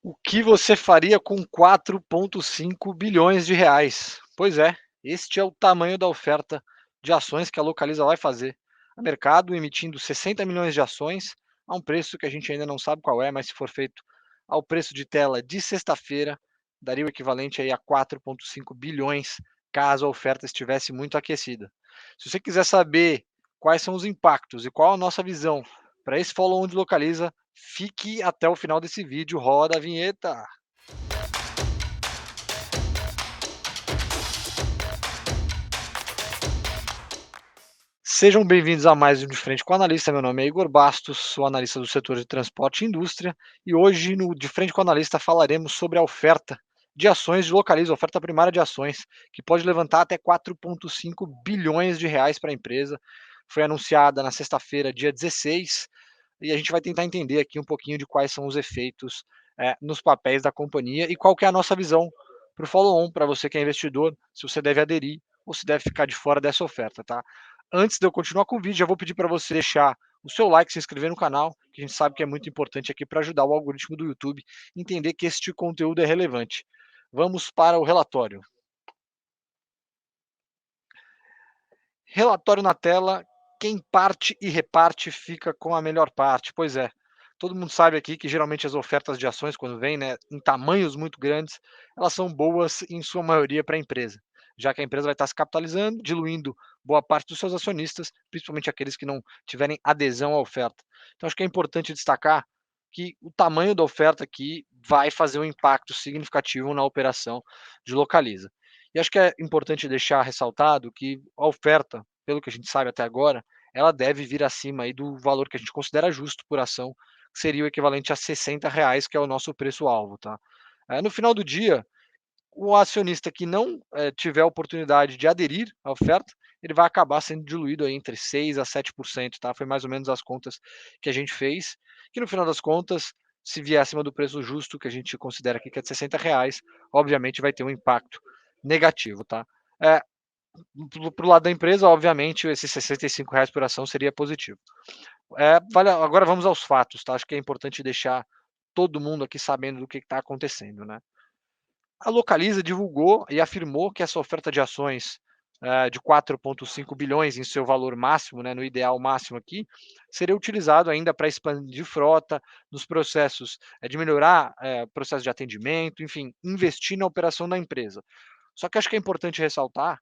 O que você faria com 4,5 bilhões de reais? Pois é, este é o tamanho da oferta de ações que a Localiza vai fazer. A mercado emitindo 60 milhões de ações a um preço que a gente ainda não sabe qual é, mas se for feito ao preço de tela de sexta-feira, daria o equivalente aí a 4,5 bilhões, caso a oferta estivesse muito aquecida. Se você quiser saber quais são os impactos e qual a nossa visão para esse follow-on de Localiza, fique até o final desse vídeo, roda a vinheta. Sejam bem-vindos a mais um De Frente com o Analista. Meu nome é Igor Bastos, sou analista do setor de transporte e indústria e hoje no De Frente com o Analista falaremos sobre a oferta de ações de Localiza, oferta primária de ações, que pode levantar até 4,5 bilhões de reais para a empresa. Foi anunciada na sexta-feira, dia 16, e a gente vai tentar entender aqui um pouquinho de quais são os efeitos nos papéis da companhia e qual que é a nossa visão para o follow-on, para você que é investidor, se você deve aderir ou se deve ficar de fora dessa oferta, tá? Antes de eu continuar com o vídeo, já vou pedir para você deixar o seu like, se inscrever no canal, que a gente sabe que é muito importante aqui para ajudar o algoritmo do YouTube a entender que este conteúdo é relevante. Vamos para o relatório. Relatório na tela, quem parte e reparte fica com a melhor parte. Pois é, todo mundo sabe aqui que geralmente as ofertas de ações, quando vêm, né, em tamanhos muito grandes, elas são boas em sua maioria para a empresa, já que a empresa vai estar se capitalizando, diluindo boa parte dos seus acionistas, principalmente aqueles que não tiverem adesão à oferta. Então acho que é importante destacar que o tamanho da oferta aqui vai fazer um impacto significativo na operação de Localiza. E acho que é importante deixar ressaltado que a oferta, pelo que a gente sabe até agora, ela deve vir acima aí do valor que a gente considera justo por ação, que seria o equivalente a R$ 60, que é o nosso preço-alvo, tá? No final do dia, o acionista que não tiver a oportunidade de aderir à oferta, ele vai acabar sendo diluído aí entre 6 a 7%, tá? Foi mais ou menos as contas que a gente fez, que no final das contas, se vier acima do preço justo, que a gente considera aqui que é de R$ 60, obviamente vai ter um impacto negativo, tá? É, para o lado da empresa, obviamente, esses R$ 65 por ação seria positivo. Agora vamos aos fatos, tá? Acho que é importante deixar todo mundo aqui sabendo do que está acontecendo, né? A Localiza divulgou e afirmou que essa oferta de ações de 4,5 bilhões em seu valor máximo, né, no ideal máximo aqui, seria utilizado ainda para expandir frota, nos processos de melhorar processo de atendimento, enfim, investir na operação da empresa. Só que acho que é importante ressaltar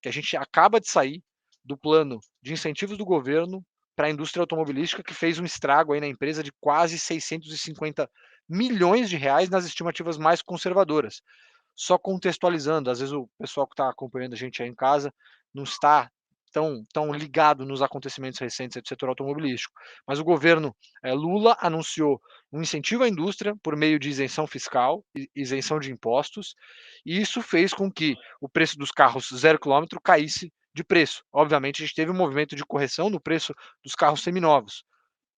que a gente acaba de sair do plano de incentivos do governo para a indústria automobilística, que fez um estrago aí na empresa de quase 650 milhões de reais nas estimativas mais conservadoras. Só contextualizando, às vezes o pessoal que está acompanhando a gente aí em casa não está tão ligado nos acontecimentos recentes do setor automobilístico. Mas o governo Lula anunciou um incentivo à indústria por meio de isenção fiscal, isenção de impostos, e isso fez com que o preço dos carros 0 km caísse de preço. Obviamente, a gente teve um movimento de correção no preço dos carros seminovos.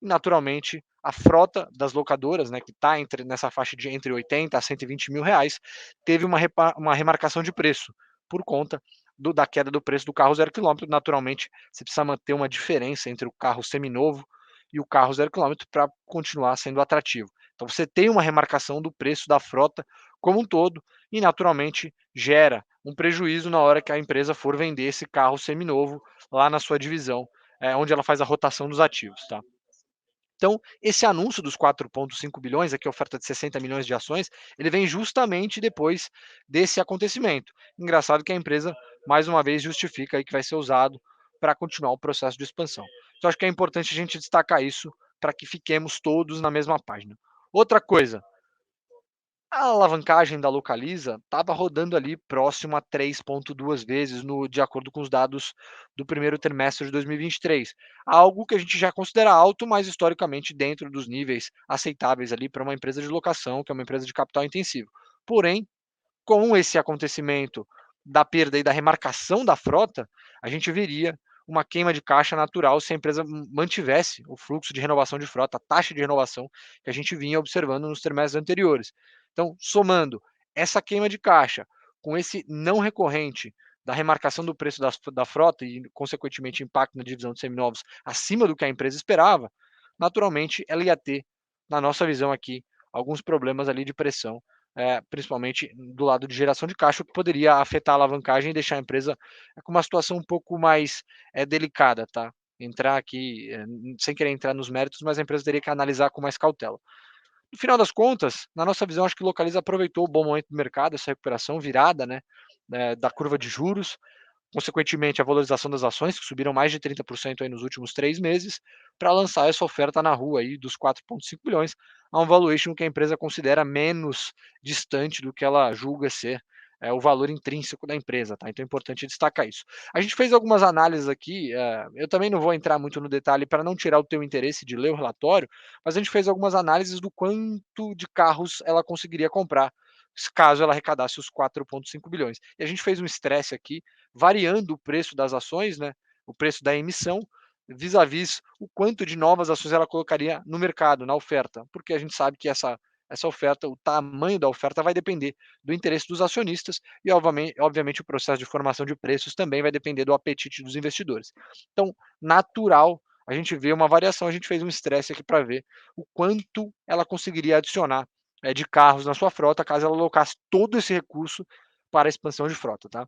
E, naturalmente, a frota das locadoras, né, que está nessa faixa de entre 80 a 120 mil reais, teve uma remarcação de preço por conta da queda do preço do carro 0 km. Naturalmente, você precisa manter uma diferença entre o carro seminovo e o carro 0 km para continuar sendo atrativo. Então, você tem uma remarcação do preço da frota como um todo e, naturalmente, gera um prejuízo na hora que a empresa for vender esse carro seminovo lá na sua divisão, onde ela faz a rotação dos ativos, tá? Então, esse anúncio dos 4,5 bilhões, aqui a oferta de 60 milhões de ações, ele vem justamente depois desse acontecimento. Engraçado que a empresa, mais uma vez, justifica aí que vai ser usado para continuar o processo de expansão. Então, acho que é importante a gente destacar isso para que fiquemos todos na mesma página. Outra coisa, a alavancagem da Localiza estava rodando ali próximo a 3,2 vezes de acordo com os dados do primeiro trimestre de 2023. Algo que a gente já considera alto, mas historicamente dentro dos níveis aceitáveis ali para uma empresa de locação, que é uma empresa de capital intensivo. Porém, com esse acontecimento da perda e da remarcação da frota, a gente veria uma queima de caixa natural se a empresa mantivesse o fluxo de renovação de frota, a taxa de renovação que a gente vinha observando nos trimestres anteriores. Então, somando essa queima de caixa com esse não recorrente da remarcação do preço da frota e, consequentemente, impacto na divisão de seminovos acima do que a empresa esperava, naturalmente ela ia ter, na nossa visão aqui, alguns problemas ali de pressão, principalmente do lado de geração de caixa, o que poderia afetar a alavancagem e deixar a empresa com uma situação um pouco mais delicada, tá? Entrar aqui, sem querer entrar nos méritos, mas a empresa teria que analisar com mais cautela. No final das contas, na nossa visão, acho que Localiza aproveitou o bom momento do mercado, essa recuperação virada, né, da curva de juros, consequentemente a valorização das ações, que subiram mais de 30% aí nos últimos 3 meses, para lançar essa oferta na rua aí dos 4,5 bilhões, a um valuation que a empresa considera menos distante do que ela julga ser o valor intrínseco da empresa, tá? Então é importante destacar isso. A gente fez algumas análises aqui, eu também não vou entrar muito no detalhe para não tirar o teu interesse de ler o relatório, mas a gente fez algumas análises do quanto de carros ela conseguiria comprar, caso ela arrecadasse os 4,5 bilhões. E a gente fez um estresse aqui, variando o preço das ações, né, o preço da emissão, vis-à-vis o quanto de novas ações ela colocaria no mercado, na oferta, porque a gente sabe que essa oferta, o tamanho da oferta vai depender do interesse dos acionistas e, obviamente, o processo de formação de preços também vai depender do apetite dos investidores. Então, natural, a gente vê uma variação, a gente fez um estresse aqui para ver o quanto ela conseguiria adicionar de carros na sua frota, caso ela alocasse todo esse recurso para a expansão de frota, tá? O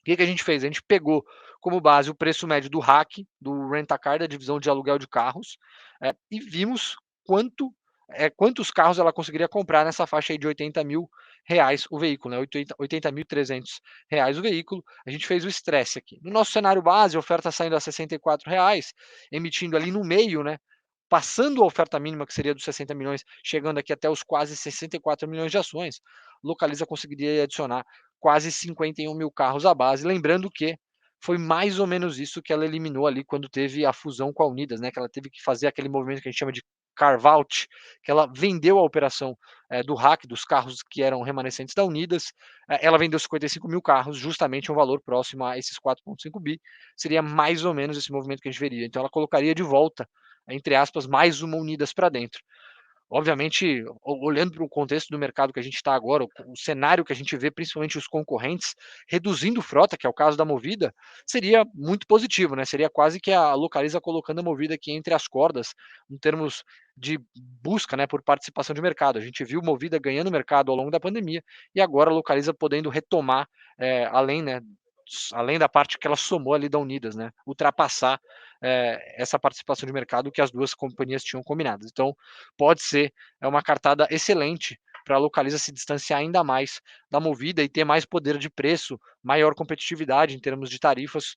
que a gente fez? A gente pegou como base o preço médio do RAC, do Rent-A-Car, da divisão de aluguel de carros, e vimos quantos carros ela conseguiria comprar nessa faixa aí de R$ 80.000 o veículo, né? 80.300 reais o veículo. A gente fez o estresse aqui. No nosso cenário base, a oferta saindo a R$ 64, emitindo ali no meio, né? Passando a oferta mínima, que seria dos 60 milhões, chegando aqui até os quase 64 milhões de ações, Localiza conseguiria adicionar quase 51 mil carros à base. Lembrando que foi mais ou menos isso que ela eliminou ali quando teve a fusão com a Unidas, né? Que ela teve que fazer aquele movimento que a gente chama de carve-out, que ela vendeu a operação do RAC, dos carros que eram remanescentes da Unidas, ela vendeu 55 mil carros, justamente um valor próximo a esses 4,5 bi, seria mais ou menos esse movimento que a gente veria. Então ela colocaria de volta, entre aspas, mais uma Unidas para dentro. Obviamente, olhando para o contexto do mercado que a gente está agora, o cenário que a gente vê, principalmente os concorrentes, reduzindo frota, que é o caso da Movida, seria muito positivo, né? Seria quase que a Localiza colocando a Movida aqui entre as cordas, em termos de busca, né, por participação de mercado. A gente viu Movida ganhando mercado ao longo da pandemia e agora a Localiza podendo retomar, além da parte que ela somou ali da Unidas, né? Ultrapassar essa participação de mercado que as duas companhias tinham combinado. Então, pode ser uma cartada excelente para a Localiza se distanciar ainda mais da Movida e ter mais poder de preço, maior competitividade em termos de tarifas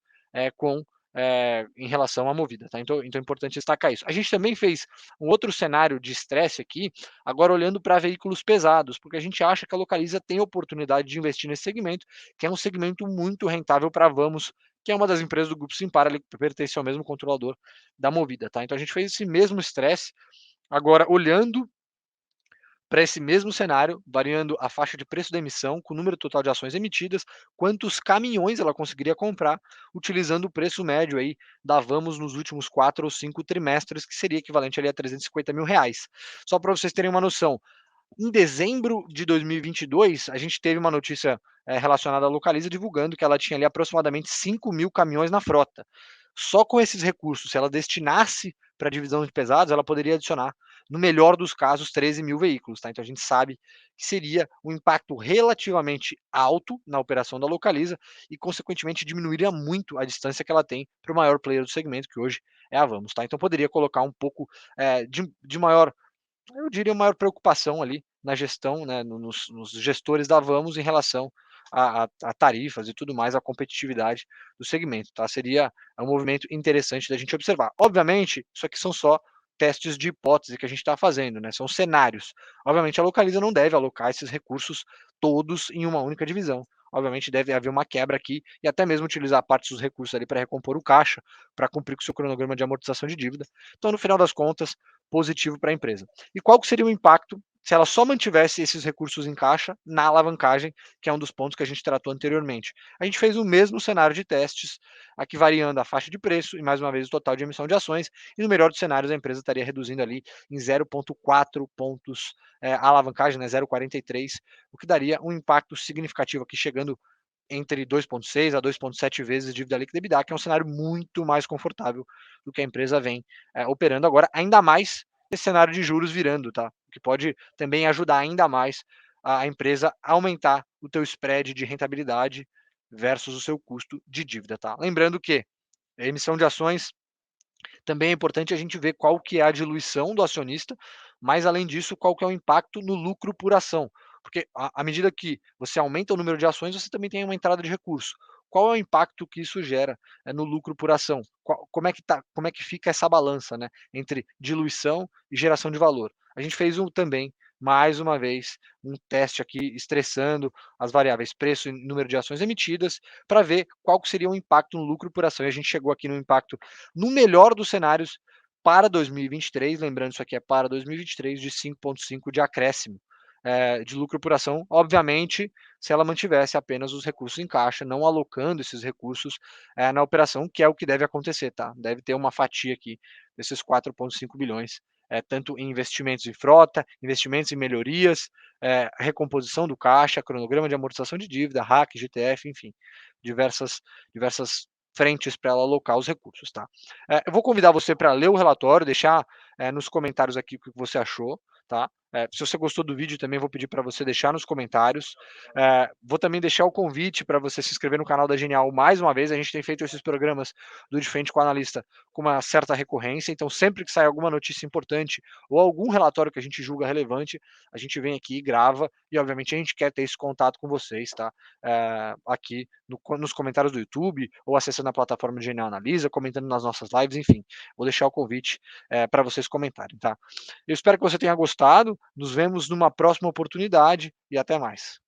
em relação à Movida. Tá? Então é importante destacar isso. A gente também fez um outro cenário de estresse aqui, agora olhando para veículos pesados, porque a gente acha que a Localiza tem oportunidade de investir nesse segmento, que é um segmento muito rentável para a Vamos, que é uma das empresas do Grupo Simpar, ele pertence ao mesmo controlador da Movida. Tá? Então a gente fez esse mesmo estresse, agora olhando para esse mesmo cenário, variando a faixa de preço da emissão, com o número total de ações emitidas, quantos caminhões ela conseguiria comprar, utilizando o preço médio aí da Vamos nos últimos 4 ou 5 trimestres, que seria equivalente ali a R$ 350.000. Só para vocês terem uma noção, em dezembro de 2022, a gente teve uma notícia relacionada à Localiza divulgando que ela tinha ali aproximadamente 5 mil caminhões na frota. Só com esses recursos, se ela destinasse para a divisão de pesados, ela poderia adicionar, no melhor dos casos, 13 mil veículos. Tá? Então a gente sabe que seria um impacto relativamente alto na operação da Localiza e, consequentemente, diminuiria muito a distância que ela tem para o maior player do segmento, que hoje é a Vamos. Tá? Então poderia colocar um pouco de maior, eu diria, maior preocupação ali na gestão, né, nos gestores da Vamos em relação a tarifas e tudo mais, a competitividade do segmento. Tá? Seria um movimento interessante da gente observar. Obviamente, isso aqui são só testes de hipótese que a gente está fazendo, né? São cenários. Obviamente, a Localiza não deve alocar esses recursos todos em uma única divisão. Obviamente, deve haver uma quebra aqui e até mesmo utilizar parte dos recursos ali para recompor o caixa, para cumprir com o seu cronograma de amortização de dívida. Então, no final das contas, positivo para a empresa. E qual que seria o impacto se ela só mantivesse esses recursos em caixa na alavancagem, que é um dos pontos que a gente tratou anteriormente? A gente fez o mesmo cenário de testes, aqui variando a faixa de preço e, mais uma vez, o total de emissão de ações, e no melhor dos cenários, a empresa estaria reduzindo ali em 0,4 pontos a alavancagem, né, 0,43, o que daria um impacto significativo aqui, chegando entre 2,6 a 2,7 vezes dívida líquida EBITDA, que é um cenário muito mais confortável do que a empresa vem operando agora, ainda mais esse cenário de juros virando, tá? o que pode também ajudar ainda mais a empresa a aumentar o teu spread de rentabilidade versus o seu custo de dívida, tá? Lembrando que a emissão de ações também é importante a gente ver qual que é a diluição do acionista, mas além disso, qual que é o impacto no lucro por ação. Porque à medida que você aumenta o número de ações, você também tem uma entrada de recurso. Qual é o impacto que isso gera no lucro por ação? Como é que fica essa balança, né, entre diluição e geração de valor? A gente fez também, mais uma vez, um teste aqui estressando as variáveis preço e número de ações emitidas para ver qual que seria o impacto no lucro por ação. E a gente chegou aqui no impacto no melhor dos cenários, para 2023, lembrando isso aqui é para 2023, de 5,5 de acréscimo de lucro por ação, obviamente, se ela mantivesse apenas os recursos em caixa, não alocando esses recursos na operação, que é o que deve acontecer, tá? Deve ter uma fatia aqui desses 4,5 bilhões, tanto em investimentos em frota, investimentos em melhorias, recomposição do caixa, cronograma de amortização de dívida, RAC, GTF, enfim, diversas frentes para ela alocar os recursos, tá? Eu vou convidar você para ler o relatório, deixar nos comentários aqui o que você achou, tá? Se você gostou do vídeo, também vou pedir para você deixar nos comentários. Vou também deixar o convite para você se inscrever no canal da Genial mais uma vez. A gente tem feito esses programas do De Frente com o Analista com uma certa recorrência, então sempre que sai alguma notícia importante ou algum relatório que a gente julga relevante, a gente vem aqui e grava, e obviamente a gente quer ter esse contato com vocês, tá? Aqui nos comentários do YouTube, ou acessando a plataforma de Genial Analisa, comentando nas nossas lives, enfim. Vou deixar o convite para vocês comentarem, tá? Eu espero que você tenha gostado, nos vemos numa próxima oportunidade e até mais.